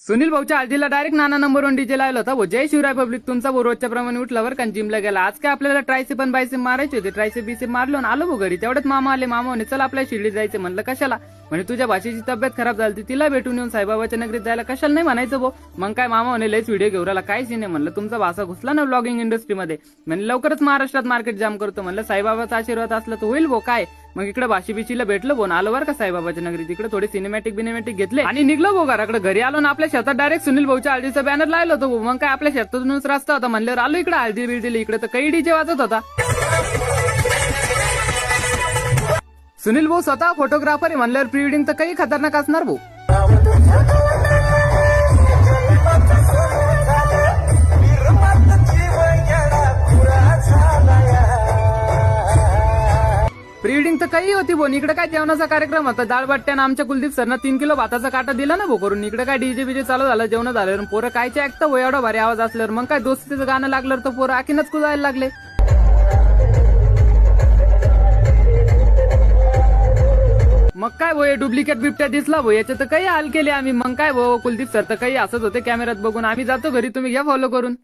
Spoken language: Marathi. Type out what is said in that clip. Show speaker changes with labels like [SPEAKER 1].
[SPEAKER 1] सुनील भाऊच्या हळदीला डायरेक्ट नाना नंबर 1 डीजे लावला होता. जय शिवराय पब्लिक, तुमचा रोजच्या प्रमाणे उठल्यावर का जिमला गेला. आज काय आपल्याला ट्रायसेप पण बायसेप मारायचे होते. ट्रायसेप बीसेप मारलो आणि आलो घरी. तेवढ्यात मामा आले. मामा म्हणे चल आपल्या शिर्डीत जायचं. म्हणलं कशाला. म्हणे तुझ्या भाषेची तब्येत खराब झाली, तिला भेटून येऊन साईबाबाच्या नगरीत जायला कशाला नाही म्हणायचं भाऊ. मग काय मामा म्हणे लयच व्हिडिओ घेऊन राहिला, काय सीन आहे. म्हणलं तुमचा भाषा घुसला ना व्लॉगिंग इंडस्ट्रीमध्ये. म्हणजे लवकरच महाराष्ट्रात मार्केट जाम करतो. म्हणलं साईबाबाचा आशीर्वाद असला तर होईल भाऊ. काय मग इकडे भाषी बिशीला भेटलो भाऊ. आलो बरं का साईबाबाच्या नगरीत. इकडे थोडे सिनेमॅटिक घेतले आणि निघलो भाऊ घराकडे. घरी आलो ना आपल्या शेतात डायरेक्ट सुनील भाऊच्या हळदीचा बॅनर लावला होता भाऊ. मग काय आपल्या शेतातूनच रस्ता होता. म्हणल्यावर आलो इकडे हळदी बिळदीला. इकडे तर काही डीजे वाजत होता. सुनील भाऊ स्वतः फोटोग्राफर आहे म्हणल्यावर प्री वेडिंग तर काही खतरनाक असणार भाऊ. प्री वेडिंग तर काही होती भाऊ. इकडे काय जेवणाचा कार्यक्रम होता. डाळ बाट्ट्यानं आमच्या कुलदीप सरनं 3 किलो भाताचा काटा दिला ना भाऊ करून. इकडे काय डीजे बीजे चालू झालं, जेवण झाल्यावर पोरं कायचे ऐकतं भाऊ. एवढा भारी आवाज असल्यावर मग काय दोस्तीचं गाणं लागल्यावर तर पोरं आखीनच कुजायला लागले. मग काय भाऊ डुप्लिकेट बिबट्या दिसला भाऊ. याचे तर काही हाल केले आम्ही. मग काय भाऊ कुलदीप सर तर काही असत होते कॅमेऱ्यात बघून. आम्ही जातो घरी, तुम्ही घ्या फॉलो करून.